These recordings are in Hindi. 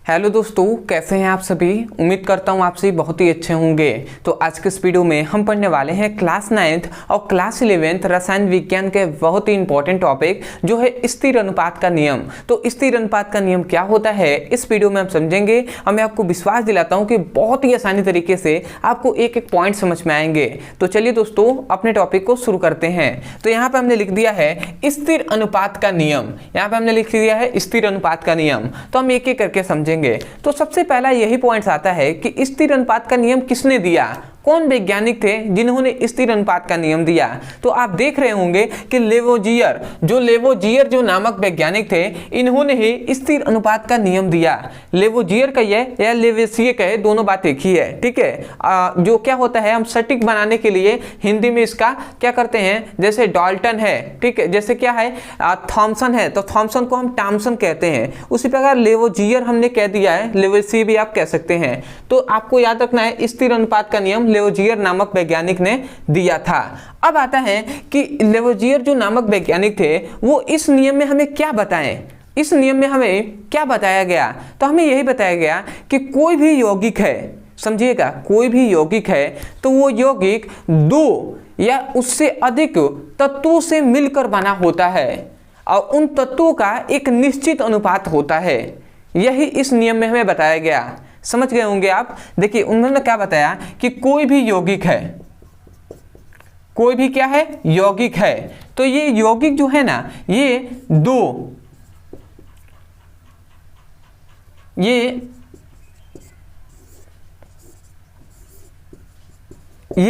हेलो दोस्तों, कैसे हैं आप सभी। उम्मीद करता हूं आप सभी बहुत ही अच्छे होंगे। तो आज के इस वीडियो में हम पढ़ने वाले हैं क्लास 9th और क्लास 11th रसायन विज्ञान के बहुत ही इंपॉर्टेंट टॉपिक जो है स्थिर अनुपात का नियम। तो स्थिर अनुपात का नियम क्या होता है इस वीडियो में हम समझेंगे और मैं आपको विश्वास दिलाता हूँ कि बहुत ही आसानी तरीके से आपको एक एक पॉइंट समझ में आएंगे। तो चलिए दोस्तों अपने टॉपिक को शुरू करते हैं। तो यहाँ पर हमने लिख दिया है स्थिर अनुपात का नियम। यहाँ पर हमने लिख दिया है स्थिर अनुपात का नियम। तो हम एक एक करके समझेंगे। तो सबसे पहला यही पॉइंट आता है कि स्थिर अनुपात का नियम किसने दिया, कौन वैज्ञानिक थे जिन्होंने स्थिर अनुपात का नियम दिया। तो आप देख रहे होंगे कि लेवोजियर जो नामक वैज्ञानिक थे, इन्होंने ही स्थिर अनुपात का नियम दिया। लेवोजियर कहिए या लेवेसियर कहे, दोनों बात एक ही है, ठीक है। जो क्या होता है, हम सटीक बनाने के लिए हिंदी में इसका क्या करते हैं, जैसे डाल्टन है, ठीक है, जैसे क्या है थॉमसन है, तो थॉमसन को हम टॉमसन कहते हैं। उसी प्रकार लेवोजियर हमने कह दिया है, लेवेसियर भी आप कह सकते हैं। तो आपको याद रखना है स्थिर अनुपात का नियम लेवोजियर नामक वैज्ञानिक ने दिया था। अब आता है कि लेवोजियर जो नामक वैज्ञानिक थे वो इस नियम में हमें क्या बताएं, इस नियम में हमें क्या बताया गया। तो हमें यही बताया गया कि कोई भी यौगिक है, समझिएगा, कोई भी यौगिक है तो वो यौगिक दो या उससे अधिक तत्वों से मिलकर बना होता है और उन तत्वों का एक निश्चित अनुपात होता है। यही इस नियम में हमें बताया गया। समझ गए होंगे आप। देखिए उन्होंने क्या बताया कि कोई भी यौगिक है, कोई भी क्या है, यौगिक है, तो ये यौगिक जो है ना, ये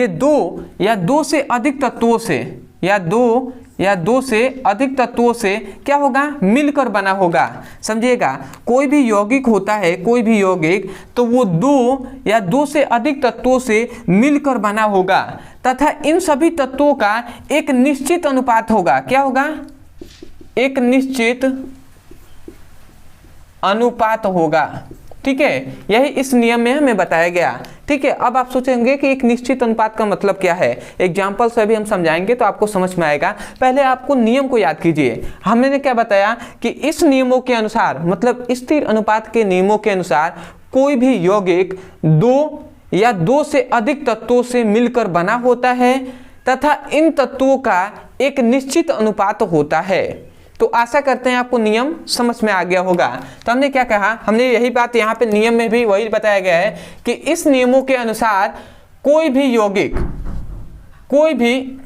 दो या दो से अधिक तत्वों से या दो से अधिक तत्वों से क्या होगा, मिलकर बना होगा। समझिएगा, कोई भी यौगिक होता है, कोई भी यौगिक, तो वो दो या दो से अधिक तत्वों से मिलकर बना होगा तथा इन सभी तत्वों का एक निश्चित अनुपात होगा। क्या होगा, एक निश्चित अनुपात होगा, ठीक है। यही इस नियम में हमें बताया गया, ठीक है। अब आप सोचेंगे कि एक निश्चित अनुपात का मतलब क्या है, एग्जाम्पल से भी हम समझाएंगे तो आपको समझ में आएगा। पहले आपको नियम को याद कीजिए। हमने क्या बताया कि इस नियमों के अनुसार, मतलब स्थिर अनुपात के नियमों के अनुसार, कोई भी यौगिक दो या दो से अधिक तत्वों से मिलकर बना होता है तथा इन तत्वों का एक निश्चित अनुपात होता है। तो आशा करते हैं आपको नियम समझ में आ गया होगा। तो हमने क्या कहा, हमने यही बात यहाँ पे नियम में भी वही बताया गया है कि इस नियमों के अनुसार कोई भी यौगिक, कोई भी,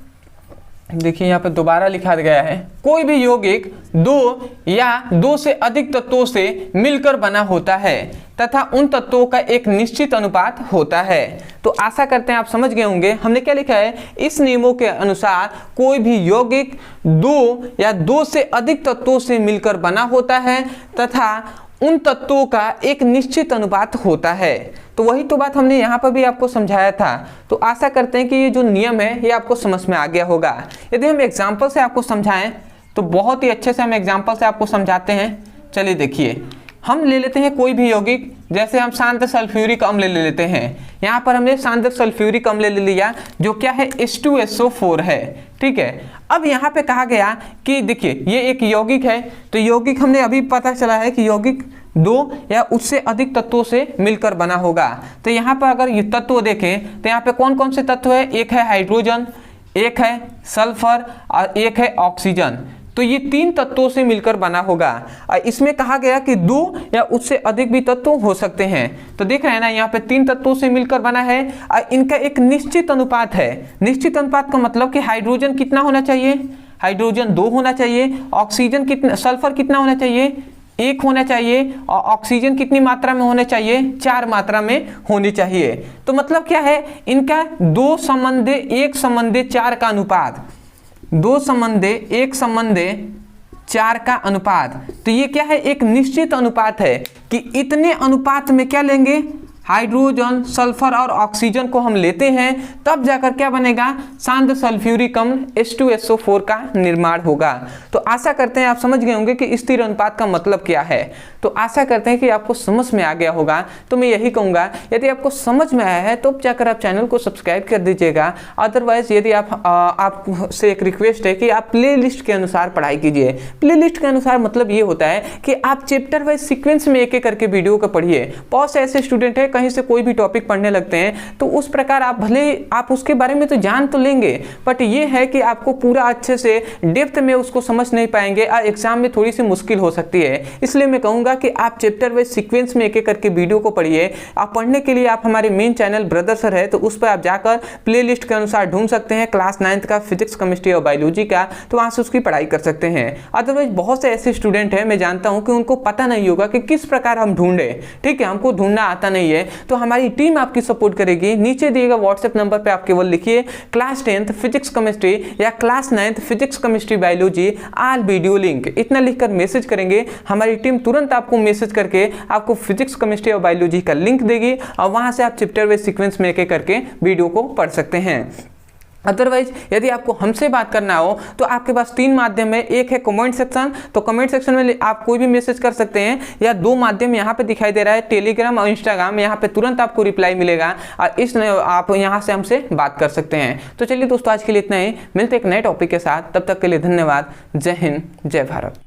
देखिए यहाँ पे दोबारा लिखा गया है, कोई भी यौगिक दो या दो से अधिक तत्वों से मिलकर बना होता है तथा उन तत्वों का एक निश्चित अनुपात होता है। तो आशा करते हैं आप समझ गए होंगे। हमने क्या लिखा है, इस नियमों के अनुसार कोई भी यौगिक दो या दो से अधिक तत्वों से मिलकर बना होता है तथा उन तत्वों का एक निश्चित अनुपात होता है। तो वही तो बात हमने यहाँ पर भी आपको समझाया था। तो आशा करते हैं कि ये जो नियम है ये आपको समझ में आ गया होगा। यदि हम एग्जाम्पल से आपको समझाएं तो बहुत ही अच्छे से हम एग्जाम्पल से आपको समझाते हैं। चलिए देखिए, हम ले लेते हैं कोई भी यौगिक, जैसे हम शांत सल्फ्यूरिक अम्ल ले लेते हैं। यहाँ पर हमने शांत सल्फ्यूरिक अम्ल ले लिया जो क्या है, H2SO4 है, ठीक है। अब यहाँ पे कहा गया कि देखिए ये एक यौगिक है, तो यौगिक हमने अभी पता चला है कि यौगिक दो या उससे अधिक तत्वों से मिलकर बना होगा। तो यहाँ पर अगर ये तत्व देखें तो यहाँ पे कौन कौन से तत्व है, एक है हाइड्रोजन, एक है सल्फर और एक है ऑक्सीजन। तो ये तीन तत्वों से मिलकर बना होगा। और इसमें कहा गया कि दो या उससे अधिक भी तत्व हो सकते हैं। तो देख रहे हैं ना, यहाँ पे तीन तत्वों से मिलकर बना है और इनका एक निश्चित अनुपात है। निश्चित अनुपात का मतलब कि हाइड्रोजन कितना होना चाहिए, हाइड्रोजन 2 होना चाहिए, ऑक्सीजन कितना, सल्फर कितना होना चाहिए, 1 होना चाहिए, और ऑक्सीजन कितनी मात्रा में होना चाहिए, 4 मात्रा में होनी चाहिए। तो मतलब क्या है, इनका 2 संबंधे 1 संबंधे 4 का अनुपात, 2 संबंधे 1 संबंधे 4 का अनुपात। तो ये क्या है, एक निश्चित अनुपात है कि इतने अनुपात में क्या लेंगे, हाइड्रोजन, सल्फर और ऑक्सीजन को हम लेते हैं, तब जाकर क्या बनेगा, शांत सल्फ्यूरिक अम्ल H2SO4 का निर्माण होगा। तो आशा करते हैं आप समझ गए होंगे कि स्थिर अनुपात का मतलब क्या है। तो आशा करते हैं कि आपको समझ में आ गया होगा। तो मैं यही कहूँगा, यदि आपको समझ में आया है तो जाकर आप चैनल को सब्सक्राइब कर दीजिएगा। अदरवाइज यदि आपसे एक रिक्वेस्ट है कि आप प्ले लिस्ट के अनुसार पढ़ाई कीजिए। प्ले लिस्ट के अनुसार मतलब ये होता है कि आप चैप्टर वाइज सीक्वेंस में एक एक करके वीडियो को पढ़िए। बहुत से ऐसे स्टूडेंट हैं कहीं से कोई भी टॉपिक पढ़ने लगते हैं, तो उस प्रकार आप भले आप उसके बारे में तो जान तो लेंगे, बट ये है कि आपको पूरा अच्छे से डेप्थ में उसको समझ नहीं पाएंगे और एग्जाम में थोड़ी सी मुश्किल हो सकती है। इसलिए मैं कहूँगा कि आप चैप्टर वाइज सीक्वेंस में एक एक करके वीडियो को पढ़िए। आप पढ़ने के लिए आप हमारे मेन चैनल ब्रदर सर है, तो उस पर आप जाकर प्ले लिस्ट के अनुसार ढूंढ सकते हैं क्लास 9th का फिजिक्स, केमिस्ट्री और बायोलॉजी का, तो वहाँ से उसकी पढ़ाई कर सकते हैं। अदरवाइज बहुत से ऐसे स्टूडेंट हैं, मैं जानता हूँ कि उनको पता नहीं होगा कि किस प्रकार हम ढूंढे। ठीक है, हमको ढूंढना आता नहीं है, तो हमारी टीम आपकी सपोर्ट करेगी। नीचे दिए गए व्हाट्सएप नंबर पे आप केवल लिखिए क्लास 10th फिजिक्स केमिस्ट्री या class 9th physics chemistry biology all video link, इतना लिखकर मैसेज करेंगे। हमारी टीम तुरंत आपको मैसेज करके आपको फिजिक्स, केमिस्ट्री और बायोलॉजी का लिंक देगी और वहां से आप चैप्टर वाइज सीक्वेंस में एक एक करके वीडियो को पढ़ सकते हैं। अदरवाइज यदि आपको हमसे बात करना हो तो आपके पास 3 माध्यम है। एक है कमेंट सेक्शन, तो कमेंट सेक्शन में आप कोई भी मैसेज कर सकते हैं, या 2 माध्यम यहाँ पे दिखाई दे रहा है, टेलीग्राम और इंस्टाग्राम, यहाँ पे तुरंत आपको रिप्लाई मिलेगा और आप यहाँ से हमसे बात कर सकते हैं। तो चलिए दोस्तों, आज के लिए इतना ही, मिलते एक नए टॉपिक के साथ, तब तक के लिए धन्यवाद। जय हिंद, जय भारत।